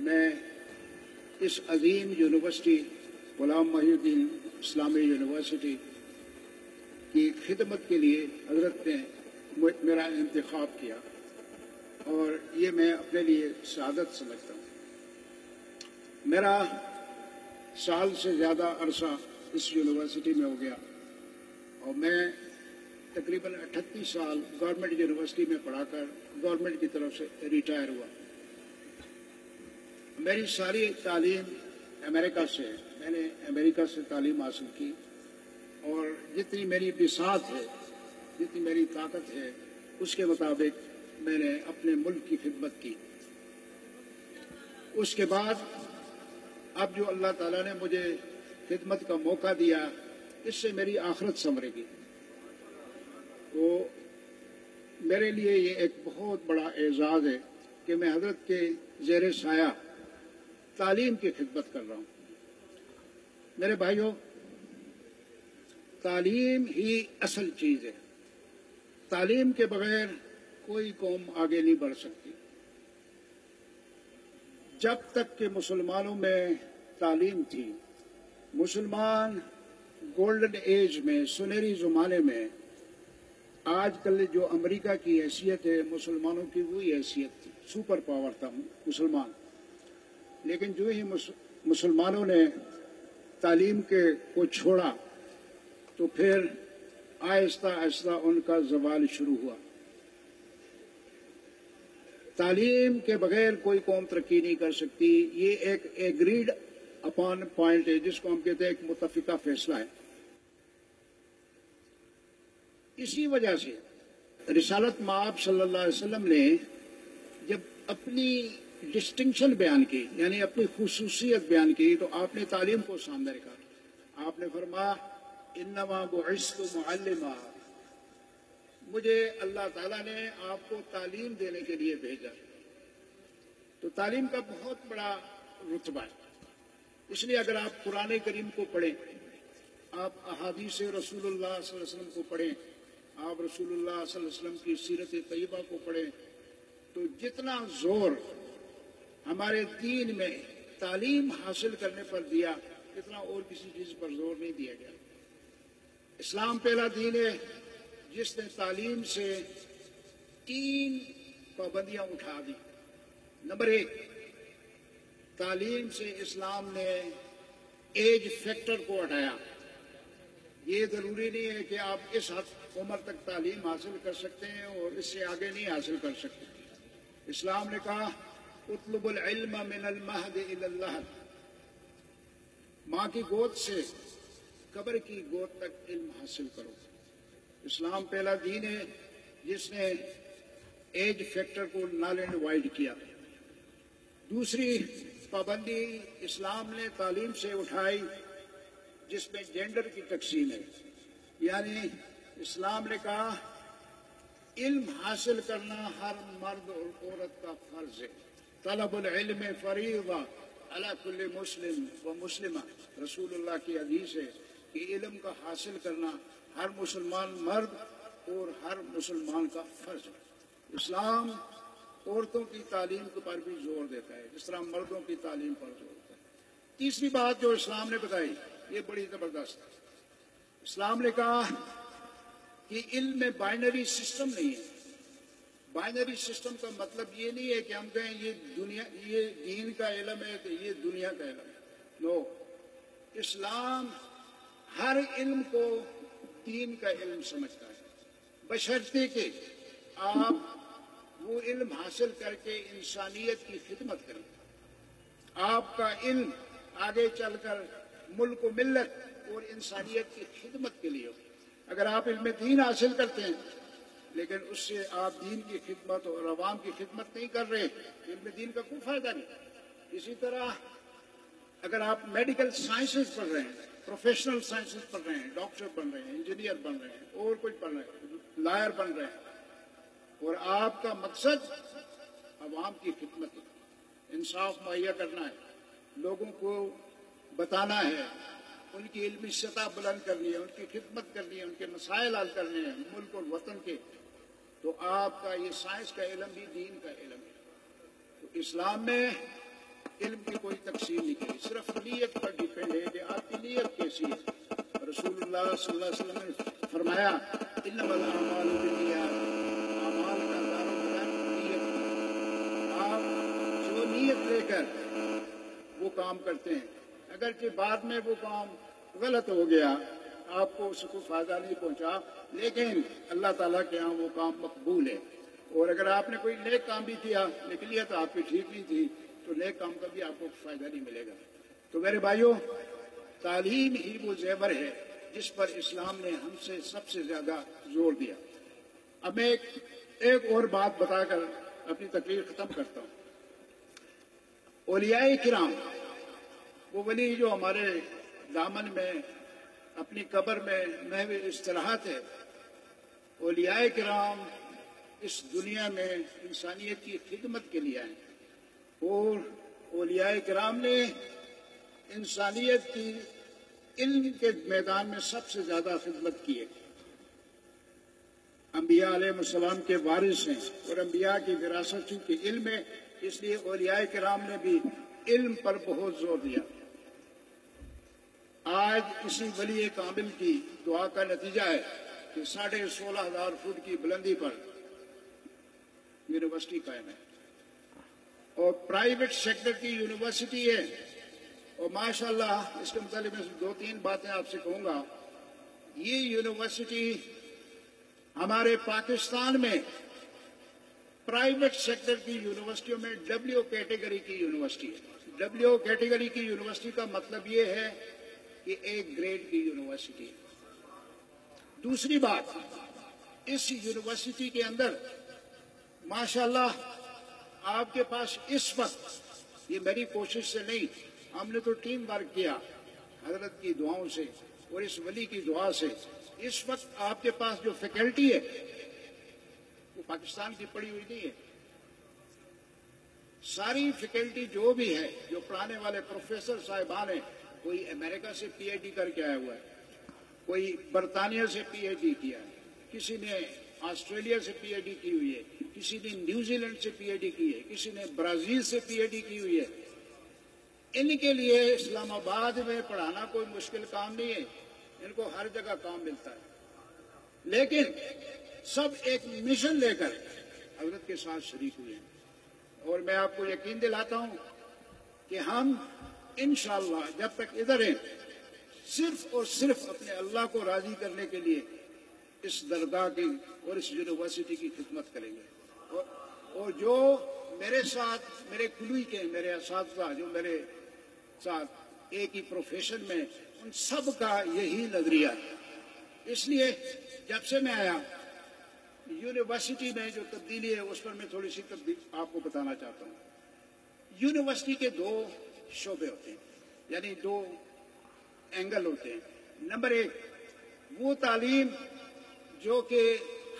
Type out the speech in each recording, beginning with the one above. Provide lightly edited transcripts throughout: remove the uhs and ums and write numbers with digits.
میں اس عظیم یونیورسٹی غلام محی الدین اسلامی یونیورسٹی کی خدمت کے لیے حضرت نے میرا انتخاب کیا اور یہ میں اپنے لیے سعادت سمجھتا ہوں۔ میرا سال سے زیادہ عرصہ اس یونیورسٹی میں ہو گیا اور میں تقریباً 38 سال گورنمنٹ یونیورسٹی میں پڑھا کر گورنمنٹ کی طرف سے ریٹائر ہوا۔ میری ساری تعلیم امریکہ سے ہے، میں نے امریکہ سے تعلیم حاصل کی اور جتنی میری بساط ہے، جتنی میری طاقت ہے، اس کے مطابق میں نے اپنے ملک کی خدمت کی۔ اس کے بعد اب جو اللہ تعالیٰ نے مجھے خدمت کا موقع دیا، اس سے میری آخرت سنورے گی۔ تو میرے لیے یہ ایک بہت بڑا اعزاز ہے کہ میں حضرت کے زیر سایہ تعلیم کی خدمت کر رہا ہوں۔ میرے بھائیوں، تعلیم ہی اصل چیز ہے۔ تعلیم کے بغیر کوئی قوم آگے نہیں بڑھ سکتی۔ جب تک کہ مسلمانوں میں تعلیم تھی، مسلمان گولڈن ایج میں، سنہری زمانے میں، آج کل جو امریکہ کی حیثیت ہے مسلمانوں کی وہی حیثیت تھی، سپر پاور تھا مسلمان۔ لیکن جو ہی مسلمانوں نے تعلیم کو چھوڑا تو پھر آہستہ آہستہ ان کا زوال شروع ہوا۔ تعلیم کے بغیر کوئی قوم ترقی نہیں کر سکتی، یہ ایک ایگریڈ اپان پوائنٹ ہے جس کو ہم کہتے ہیں ایک متفقہ فیصلہ ہے۔ اسی وجہ سے رسالت مآب صلی اللہ علیہ وسلم نے جب اپنی ڈسٹنکشن بیان کی، یعنی اپنی خصوصیت بیان کی، تو آپ نے تعلیم کو سامنے رکھا۔ آپ نے فرمایا انما بعثت معلما، مجھے اللہ تعالیٰ نے آپ کو تعلیم دینے کے لیے بھیجا۔ تو تعلیم کا بہت بڑا رتبہ ہے۔ اس لیے اگر آپ قرآن کریم کو پڑھیں، آپ احادیث رسول اللہ صلی اللہ علیہ وسلم کو پڑھیں، آپ رسول اللہ صلی اللہ علیہ وسلم کی سیرت طیبہ کو پڑھیں، تو جتنا زور ہمارے دین میں تعلیم حاصل کرنے پر دیا، اتنا اور کسی چیز پر زور نہیں دیا گیا۔ اسلام پہلا دین ہے جس نے تعلیم سے 3 پابندیاں اٹھا دی۔ نمبر 1، تعلیم سے اسلام نے ایج فیکٹر کو ہٹایا۔ یہ ضروری نہیں ہے کہ آپ اس حد عمر تک تعلیم حاصل کر سکتے ہیں اور اس سے آگے نہیں حاصل کر سکتے۔ اسلام نے کہا اطلب العلم من المہد الی اللحد، ماں کی گود سے قبر کی گود تک علم حاصل کرو۔ اسلام پہلا دین ہے جس نے ایج فیکٹر کو نال اینڈ وائڈ کیا۔ دوسری پابندی اسلام نے تعلیم سے اٹھائی جس میں جینڈر کی تقسیم ہے، یعنی اسلام نے کہا علم حاصل کرنا ہر مرد اور عورت کا فرض ہے۔ طلب العلم فریضہ علی کل مسلم و مسلمہ، رسول اللہ کی حدیث ہے کہ علم کا حاصل کرنا ہر مسلمان مرد اور ہر مسلمان کا فرض ہے۔ اسلام عورتوں کی تعلیم پر بھی زور دیتا ہے جس طرح مردوں کی تعلیم پر زور دیتا ہے۔ تیسری بات جو اسلام نے بتائی یہ بڑی زبردست ہے۔ اسلام نے کہا کہ علم میں بائنری سسٹم نہیں ہے۔ بائنری سسٹم کا مطلب یہ نہیں ہے کہ ہم کہیں یہ دین کا علم ہے تو یہ دنیا کا علم ہے۔ نو، اسلام ہر علم کو دین کا علم سمجھتا ہے، بشرطے کہ آپ وہ علم حاصل کر کے انسانیت کی خدمت کریں۔ آپ کا علم آگے چل کر ملک و ملت اور انسانیت کی خدمت کے لیے ہو۔ اگر آپ علم دین حاصل کرتے ہیں لیکن اس سے آپ دین کی خدمت اور عوام کی خدمت نہیں کر رہے، علم دین کا کوئی فائدہ نہیں۔ اسی طرح اگر آپ میڈیکل سائنسز پڑھ رہے ہیں، پروفیشنل سائنسز پڑھ رہے ہیں، ڈاکٹر بن رہے ہیں، انجینئر بن رہے ہیں، اور کچھ بن رہے ہیں، لائر بن رہے ہیں، اور آپ کا مقصد عوام کی خدمت ہے، انصاف مہیا کرنا ہے، لوگوں کو بتانا ہے، ان کی علمی سطح بلند کرنی ہے، ان کی خدمت کرنی ہے، ان کے مسائل حل کرنے ہیں ملک اور وطن کے، تو آپ کا یہ سائنس کا علم بھی دین کا علم ہے۔ تو اسلام میں علم کی کوئی تقسیم نہیں کی، صرف نیت پر ڈیپینڈ ہے کہ آپ کی نیت کیسی ہے۔ رسول اللہ صلی اللہ علیہ وسلم نے فرمایا انما الاعمال بالنیات، اعمال کا دار و مدار نیت پر۔ آپ جو نیت لے کر وہ کام کرتے ہیں، اگرچہ بعد میں وہ کام غلط ہو گیا، آپ کو اس کو فائدہ نہیں پہنچا، لیکن اللہ تعالیٰ کے ہاں وہ کام مقبول ہے۔ اور اگر آپ نے کوئی نیک کام بھی کیا لیکن نیت آپ کی ٹھیک نہیں تھی تو نیک کام کا بھی آپ کو فائدہ نہیں ملے گا۔ تو میرے بھائیوں، تعلیم ہی وہ زیور ہے جس پر اسلام نے ہم سے سب سے زیادہ زور دیا۔ اب میں ایک اور بات بتا کر اپنی تقریر ختم کرتا ہوں۔ اولیاء کرام، وہ ولی جو ہمارے دامن میں اپنی قبر میں محو اصطلاحات ہے، اولیاء کرام اس دنیا میں انسانیت کی خدمت کے لیے آئے، اور اولیاء کرام نے انسانیت کی علم کے میدان میں سب سے زیادہ خدمت کی ہے۔ انبیاء علیہ السلام کے وارث ہیں اور انبیاء کی وراثت کے علم ہے، اس لیے اولیاء کرام نے بھی علم پر بہت زور دیا۔ آج اسی ولی کامل کی دعا کا نتیجہ ہے کہ 16,500 فٹ کی بلندی پر یونیورسٹی قائم ہے، اور پرائیویٹ سیکٹر کی یونیورسٹی ہے، اور ماشاءاللہ اس کے متعلق میں 2-3 باتیں آپ سے کہوں گا۔ یہ یونیورسٹی ہمارے پاکستان میں پرائیویٹ سیکٹر کی یونیورسٹیوں میں ڈبلیو کیٹیگری کی یونیورسٹی ہے۔ ڈبلیو کیٹیگری کی یونیورسٹی کا مطلب یہ ہے کہ ایک گریڈ کی یونیورسٹی ہے۔ دوسری بات، اس یونیورسٹی کے اندر ماشاءاللہ آپ کے پاس اس وقت، یہ میری کوشش سے نہیں، ہم نے تو ٹیم ورک کیا حضرت کی دعاؤں سے اور اس ولی کی دعا سے، اس وقت آپ کے پاس جو فیکلٹی ہے وہ پاکستان کی پڑی ہوئی نہیں ہے۔ ساری فیکلٹی جو بھی ہے، جو پڑھانے والے پروفیسر صاحبان ہیں، کوئی امریکہ سے پی ایچ ڈی کر کے آیا ہوا ہے، کوئی برطانیہ سے پی ایچ ڈی کیا ہے، کسی نے آسٹریلیا سے پی ایچ ڈی کی ہوئی ہے، کسی نے نیوزی لینڈ سے پی ایچ ڈی کی ہے، کسی نے برازیل سے پی ایچ ڈی کی ہوئی ہے۔ ان کے لیے اسلام آباد میں پڑھانا کوئی مشکل کام نہیں ہے، ان کو ہر جگہ کام ملتا ہے، لیکن سب ایک مشن لے کر حضرت کے ساتھ شریک ہوئے ہیں۔ اور میں آپ کو یقین دلاتا ہوں کہ ہم انشاءاللہ جب تک ادھر ہیں صرف اور صرف اپنے اللہ کو راضی کرنے کے لیے اس درگاہ کی اور اس یونیورسٹی کی خدمت کریں گے۔ اور جو میرے ساتھ، میرے کلوئی کے میرے اساتذہ جو میرے ساتھ ایک ہی پروفیشن میں، ان سب کا یہی نظریہ ہے۔ اس لیے جب سے میں آیا یونیورسٹی میں جو تبدیلی ہے اس پر میں تھوڑی سی آپ کو بتانا چاہتا ہوں۔ یونیورسٹی کے 2 شعبے ہوتے ہیں، یعنی 2 اینگل ہوتے ہیں۔ نمبر 1، وہ تعلیم جو کہ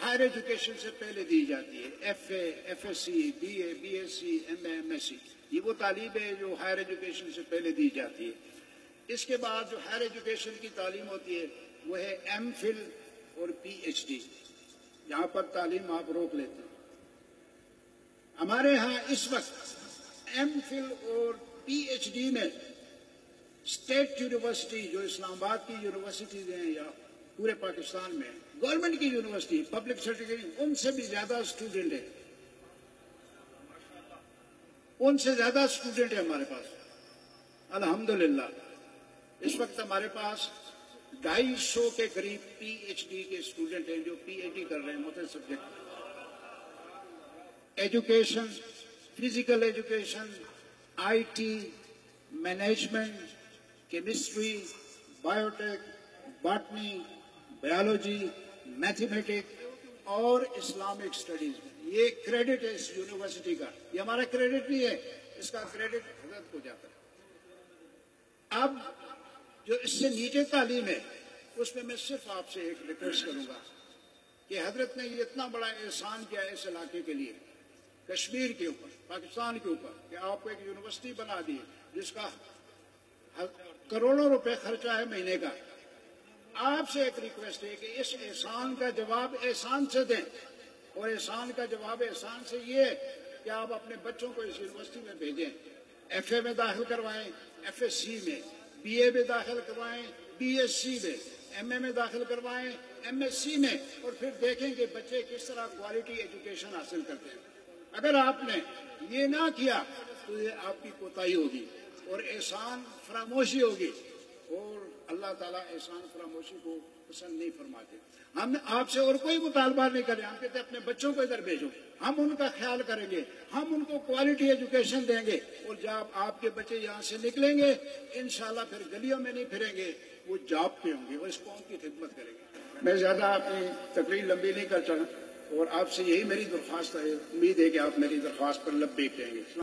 ہائر ایجوکیشن سے پہلے دی جاتی ہے، F A, F S C, B A, B S C, M A, M S C, یہ وہ تعلیم ہے جو ہائر ایجوکیشن سے پہلے دی جاتی ہے۔ اس کے بعد جو ہائر ایجوکیشن کی تعلیم ہوتی ہے وہ ہے ایم فل اور پی ایچ ڈی، یہاں پر تعلیم آپ روک لیتے ہیں۔ ہمارے ہاں اس وقت ایم فل اور پی ایچ ڈی میں اسٹیٹ یونیورسٹی جو اسلام آباد کی یونیورسٹیز ہیں یا پورے پاکستان میں گورنمنٹ کی یونیورسٹی پبلک سرٹیفکیٹ، ان سے بھی زیادہ اسٹوڈنٹ ہیں، ان سے زیادہ اسٹوڈنٹ ہیں ہمارے پاس الحمدللہ۔ اس وقت ہمارے پاس 250 کے قریب پی ایچ ڈی کے اسٹوڈنٹ ہیں جو پی ایچ ڈی کر رہے ہیں مختلف subject. Education, physical education, I T, management, chemistry, biotech, botany, biology, mathematic اور اسلامک اسٹڈیز میں یہ کریڈٹ ہے اس یونیورسٹی کا۔ یہ ہمارا کریڈٹ نہیں ہے، اس کا کریڈٹ حضرت کو جاتا ہے۔ اب جو اس سے نیچے تعلیم ہے اس میں میں صرف آپ سے ایک ریکویسٹ کروں گا کہ حضرت نے یہ اتنا بڑا احسان کیا ہے اس علاقے کے لیے، کشمیر کے اوپر، پاکستان کے اوپر، کہ آپ کو ایک یونیورسٹی بنا دی جس کا کروڑوں روپے خرچہ ہے مہینے کا۔ آپ سے ایک ریکویسٹ ہے کہ اس احسان کا جواب احسان سے دیں، اور احسان کا جواب احسان سے یہ ہے کہ آپ اپنے بچوں کو اس یونیورسٹی میں بھیجیں، FA میں داخل کروائیں FSC میں, BA میں داخل کروائیں BSc میں, MA میں داخل کروائیں MSc میں, اور پھر دیکھیں کہ بچے کس طرح کوالٹی ایجوکیشن حاصل کرتے ہیں. اگر آپ نے یہ نہ کیا تو یہ آپ کی کوتاہی ہوگی اور احسان فراموشی ہوگی, اور اللہ تعالیٰ احسان فراموشی کو پسند نہیں فرماتے. ہم آپ سے اور کوئی مطالبہ نہیں کریں, ہم کہتے ہیں اپنے بچوں کو ادھر بھیجو, ہم ان کا خیال کریں گے, ہم ان کو کوالٹی ایجوکیشن دیں گے, اور جب آپ کے بچے یہاں سے نکلیں گے انشاءاللہ پھر گلیوں میں نہیں پھریں گے, وہ جاب پہ ہوں گے, وہ اس قوم کی خدمت کریں گے. میں زیادہ اپنی تقریر لمبی نہیں کر سکا, اور آپ سے یہی میری درخواست ہے, امید ہے کہ آپ میری درخواست پر لبیک کہیں گے.